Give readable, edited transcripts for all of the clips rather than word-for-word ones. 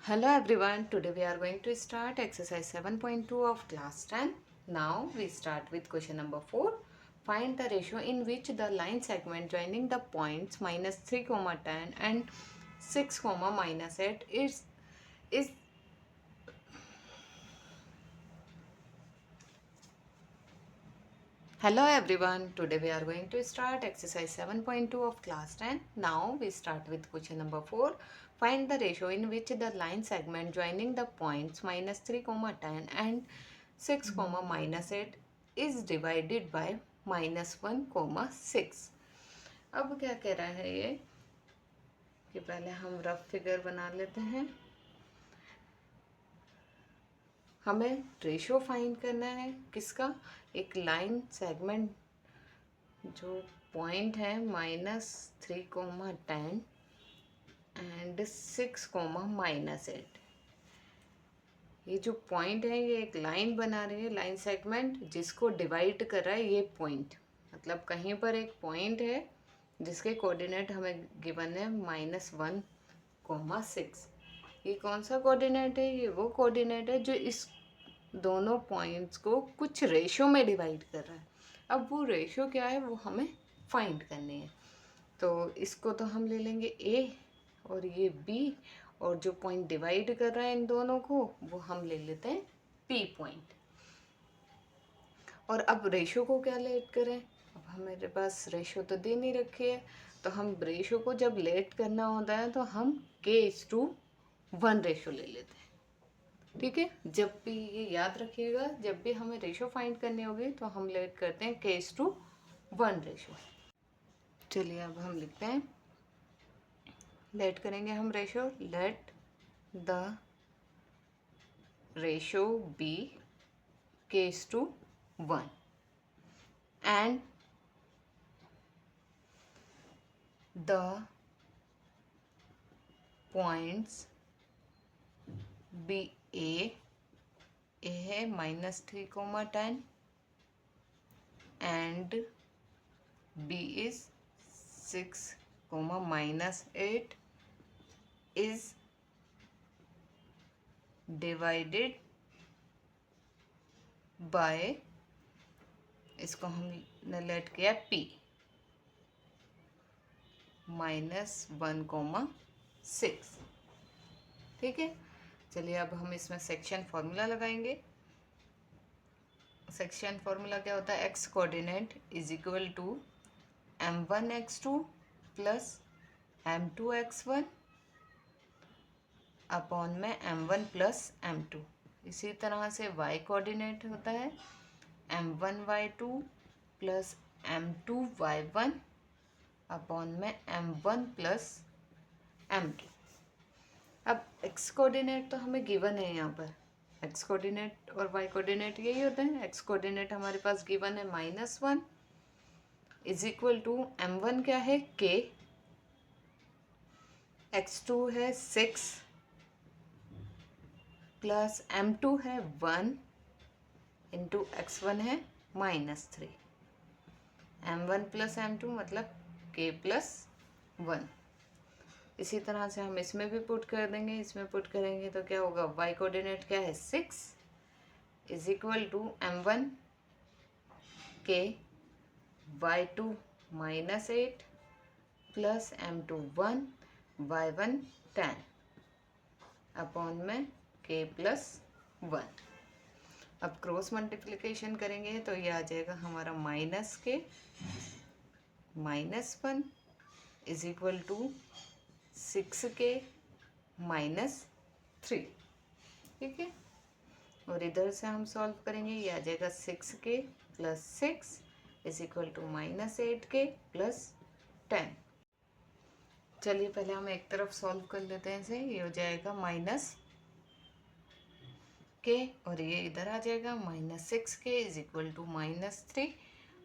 Hello everyone, today we are going to start exercise 7.2 of class 10. Now we start with question number 4. Find the ratio in which the line segment joining the points minus 3, 10 and 6, minus 8 is Hello everyone, today we are going to start exercise 7.2 of class 10. Now we start with question number 4. Find the ratio in which the line segment joining the points minus 3, 10 and 6, minus 8 is divided by minus 1, 6. अब क्या कह रहा है ये कि पहले हम rough figure बना लेते हैं। हमें रेशियो फाइंड करना है किसका, एक लाइन सेगमेंट जो पॉइंट है माइनस 3, 10 एंड 6, माइनस 8। ये जो पॉइंट है ये एक लाइन बना रही है, लाइन सेगमेंट जिसको डिवाइड कर रहा है ये पॉइंट। मतलब कहीं पर एक पॉइंट है जिसके कोऑर्डिनेट हमें गिवन है माइनस 1, 6। ये कौन सा कोऑर्डिनेट है, ये वो कोऑर्डिनेट है जो इस दोनों पॉइंट्स को कुछ रेशो में डिवाइड कर रहा है। अब वो रेशो क्या है वो हमें फाइंड करनी है। तो इसको तो हम ले लेंगे ए और ये बी, और जो पॉइंट डिवाइड कर रहा है इन दोनों को वो हम ले लेते हैं पी पॉइंट। और अब रेशो को क्या लेट करें, अब हमारे पास रेशो तो दे नहीं रखी है, तो हम रेशो को जब लेट करना होता है तो हम k:1 रेशो ले लेते हैं। ठीक है, जब भी ये याद रखिएगा, जब भी हमें रेशो फाइंड करनी होगी तो हम लेट करते हैं k:1 रेशो। चलिए अब हम लिखते हैं, लेट करेंगे हम ratio, let the ratio be k:1 and the points be A है minus 3, 10 and B is 6, minus 8 is divided by, इसको हमने लेट किया p माइनस 1, 6। ठीक है, चलिए अब हम इसमें सेक्शन फॉर्मूला लगाएंगे। सेक्शन फॉर्मूला क्या होता है, x coordinate is equal to m1x2 plus m2x1 upon में m1 प्लस m2। इसी तरह से y कोऑर्डिनेट होता है m1y2 प्लस m2y1 अपॉन में m1 प्लस m2। अब x कोऑर्डिनेट तो हमें गिवन है, यहाँ पर x कोऑर्डिनेट और y कोऑर्डिनेट यही होते हैं। x कोऑर्डिनेट हमारे पास गिवन है -1 इज इक्वल टू m1 क्या है k, x2 है 6 प्लस m2 है 1 इंटू x1 है -3। m1 प्लस m2 मतलब k प्लस 1। इसी तरह से हम इसमें भी पुट कर देंगे, इसमें पुट करेंगे तो क्या होगा, y कोऑर्डिनेट क्या है 6 is equal to m1 k y2 -8 plus m2 1 y1 10 upon में k प्लस 1। अब क्रॉस मल्टीप्लिकेशन करेंगे तो ये आ जाएगा हमारा -k -1 is equal to 6k -3। ठीक है, और इधर से हम सॉल्व करेंगे, ये आ जाएगा 6k plus 6 is equal to -8k plus 10। चलिए पहले हम एक तरफ सॉल्व कर लेते हैं इसे, ये हो जाएगा -k और ये इधर आ जाएगा -6k इज इक्वल टू -3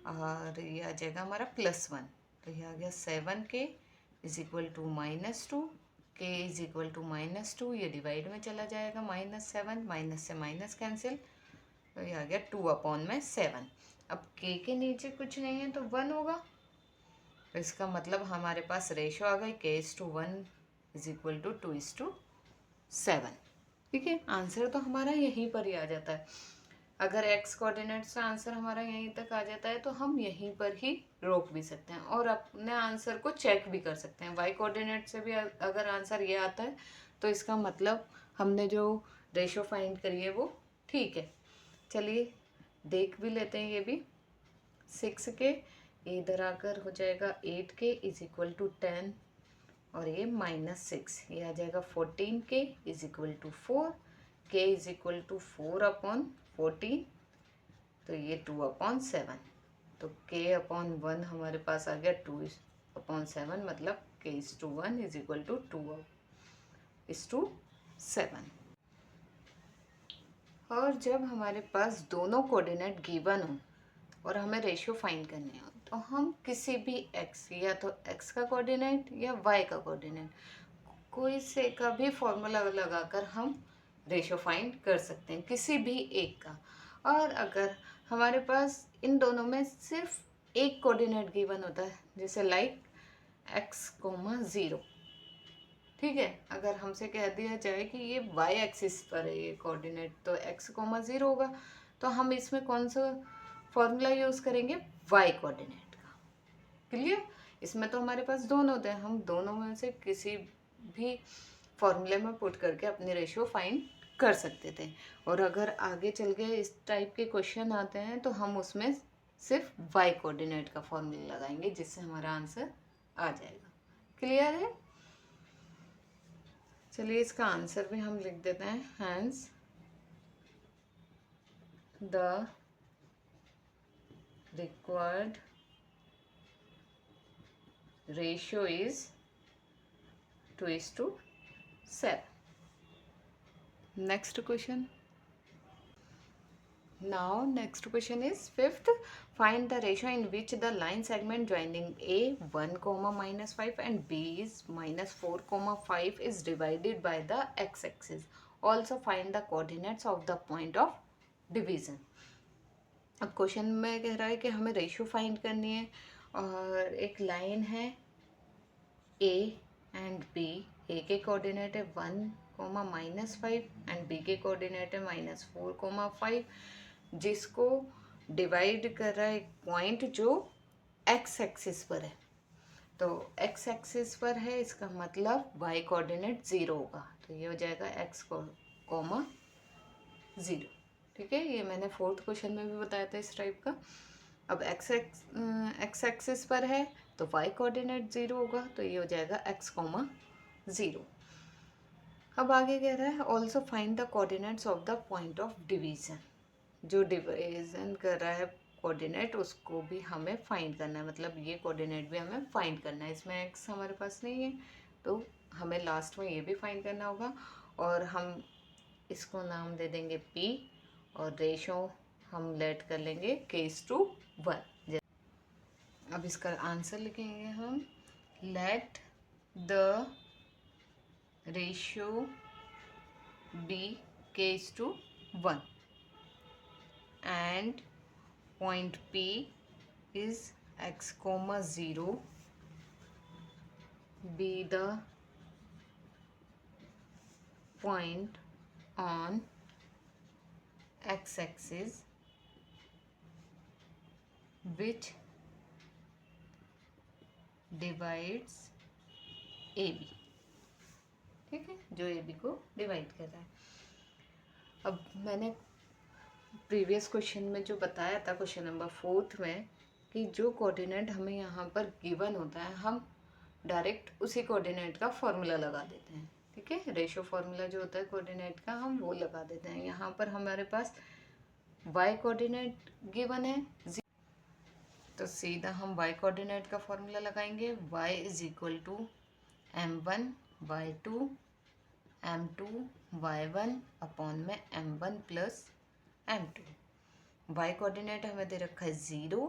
और ये आ जाएगा हमारा +1, तो ये आ गया 7k is equal to -2, k is equal to -2, ये डिवाइड में चला जाएगा -7, माइनस से माइनस कैंसिल, तो ये आ गया 2/7। अब k के नीचे कुछ नहीं है तो 1 होगा, तो इसका मतलब हमारे पास रेशो आ गई k:1 इज इक्वल टू 2:7। 7। ठीक है, आंसर तो हमारा यहीं पर ही आ जाता है। अगर एक्स कोऑर्डिनेट से आंसर हमारा यहीं तक आ जाता है तो हम यहीं पर ही रोक भी सकते हैं और अपने आंसर को चेक भी कर सकते हैं। वाई कोऑर्डिनेट से भी अगर आंसर ये आता है तो इसका मतलब हमने जो रेशो फाइंड करी है वो ठीक है। चलिए देख भी लेते हैं ये भी। 6 के इधर आकर हो जाएगा 8 के इज इक्वल टू 10 और ये -6, ये आ जाएगा 14 के इज इक्वल टू 4, के इज इक्वल टू 4 अपॉन 14, तो ये 2/7, तो के अपॉन 1 हमारे पास आ गया 2/7, मतलब k is to 1 is equal to 2/7। और जब हमारे पास दोनों कोऑर्डिनेट गिवन हो और हमें रेशियो फाइंड करने हो तो हम किसी भी एक्स, या तो एक्स का कोऑर्डिनेट या वाई का कोऑर्डिनेट, कोई से का भी फॉर्मूला लगाकर हम रेशियो फाइंड कर सकते हैं किसी भी एक का। और अगर हमारे पास इन दोनों में सिर्फ एक कोऑर्डिनेट गिवन होता है, जैसे लाइक x,0, ठीक है, अगर हमसे कह दिया जाए कि ये वाई एक्सिस पर है ये कोऑर्डिनेट, तो x,0 होगा, तो हम इसमें कौन सा फॉर्मूला यूज़ करेंगे? वाई कोऑर्डिनेट का। क्लियर? इसमें तो हमारे पास दोनों होते हैं, हम दोनों में से किसी भी फॉर्मूले में पुट करके अपनी रेशियो फाइंड कर सकते थे। और अगर आगे चल के इस टाइप के क्वेश्चन आते हैं तो हम उसमें सिर्फ वाई कोऑर्डिनेट का फॉर्मूला लगाएंगे जिससे हमारा आंसर आ जाएगा। क्लियर है? चलिए इसका आंसर भी हम लिख देते हैं। Hence the required ratio is 2:7. Next question. Now next question is fifth. Find the ratio in which the line segment joining A 1, -5 and B is -4, 5 is divided by the x-axis. Also find the coordinates of the point of division. अब question में कह रहा है कि हमें ratio find करनी है और एक लाइन है A एंड B, A के कोऑर्डिनेट है 1, -5 एंड B के कोऑर्डिनेट है -4, 5, जिसको डिवाइड कर रहा है एक पॉइंट जो x एक्सिस पर है। तो x एक्सिस पर है, इसका मतलब y कोऑर्डिनेट 0 होगा, तो ये हो जाएगा x, 0। ठीक है, ये मैंने 4th क्वेश्चन में भी बताया था इस टाइप का। अब x एक्सिस पर है तो y कोऑर्डिनेट 0 होगा, तो ये हो जाएगा x, 0। अब आगे कह रहा है also find the coordinates of the point of division. जो डिवीजन कर रहा है कोऑर्डिनेट उसको भी हमें फाइंड करना है, मतलब ये कोऑर्डिनेट भी हमें फाइंड करना है। इसमें x हमारे पास नहीं है तो हमें लास्ट में ये भी फाइंड करना होगा और हम इसको नाम दे देंगे p और रेशो हम लेट कर लेंगे k:1। अब इसका आंसर लिखेंगे हम, let the ratio be k:1 and point P is x, 0 be the point on x-axis which divides AB। ठीक है, जो AB को डिवाइड कर रहा है। अब मैंने प्रीवियस क्वेश्चन में जो बताया था क्वेश्चन नंबर 4 में कि जो कोऑर्डिनेट हमें यहाँ पर गिवन होता है हम डायरेक्ट उसी कोऑर्डिनेट का फॉर्मूला लगा देते हैं। ठीक है, रेशियो फॉर्मूला जो होता है कोऑर्डिनेट का हम वो लगा देते हैं। यहाँ पर हमारे पास y कोऑर्डिनेट गिवन है, तो सीधा हम y कोऑर्डिनेट का फॉर्मूला लगाएंगे। y is equal to m1 y2 m2 y1 upon में m1 plus m2। y coordinate हमें दे रखा है 0,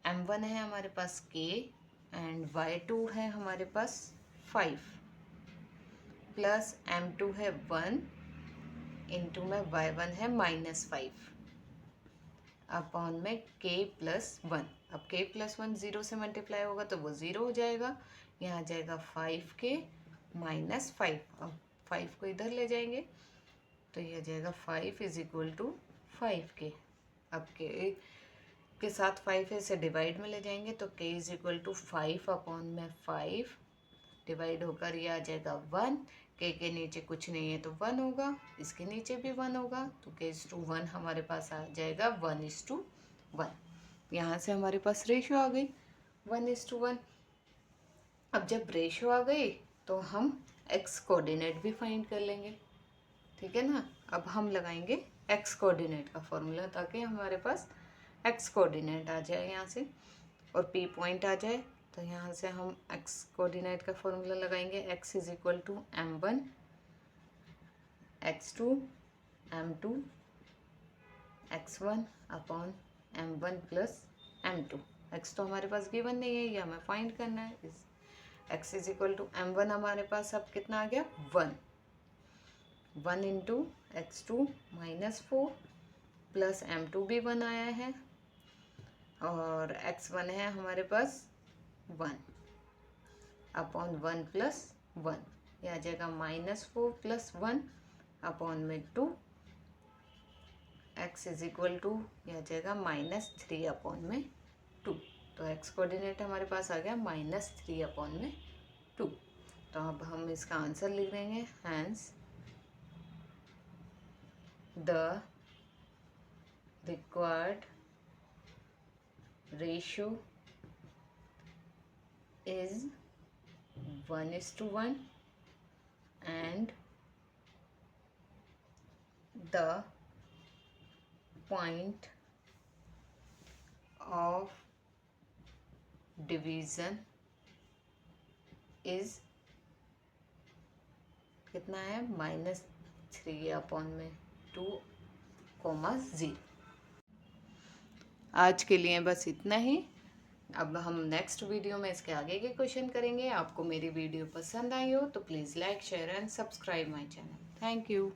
m1 है हमारे पास k एंड y2 है हमारे पास 5 प्लस m2 है 1 इंटू में y1 है -5 अपॉन में k प्लस 1। अब k प्लस 1 0 से मल्टीप्लाई होगा तो वो 0 हो जाएगा, यहाँ आ जाएगा 5k -5। अब 5 को इधर ले जाएंगे तो ये आ जाएगा 5 इज इक्वल टू 5 के। अब के साथ 5 है, इसे डिवाइड में ले जाएंगे तो k is equal to 5 upon में 5 डिवाइड होकर ये आ जाएगा 1। के नीचे कुछ नहीं है तो 1 होगा, इसके नीचे भी 1 होगा तो k/1 हमारे पास आ जाएगा 1:1। यहाँ से हमारे पास रेशो आ गई 1:1। अब जब रेशो आ गई तो हम x कोऑर्डिनेट भी फाइंड कर लेंगे, ठीक है ना। अब हम लगाएंगे x कोऑर्डिनेट का फॉर्मूला ताकि हमारे पास x कोऑर्डिनेट आ जाए यहाँ से और p पॉइंट आ जाए। तो यहाँ से हम x कोऑर्डिनेट का फॉर्मूला लगाएंगे, x is equal to m1 x2 m2 x1 upon m1 plus m2। x तो हमारे पास गिवन नहीं है, ये हमें फाइंड करना है। इस x is equal to m1 हमारे पास अब कितना आ गया 1 इंटू x2 -4 प्लस m2 भी 1 आया है और x1 है हमारे पास 1 अपॉन 1 प्लस 1, ये आ जाएगा -4 प्लस 1 अपॉन में 2। x इज इक्वल टू ये आ जाएगा -3 अपॉन में 2। तो x कोऑर्डिनेट हमारे पास आ गया -3 अपॉन में 2। तो अब हम इसका आंसर लिख देंगे, hence the required ratio is 1:1 and the point of division is कितना है -3 अपॉन में 2,0। आज के लिए बस इतना ही। अब हम नेक्स्ट वीडियो में इसके आगे के क्वेश्चन करेंगे। आपको मेरी वीडियो पसंद आई हो तो please like share and subscribe my channel. Thank you.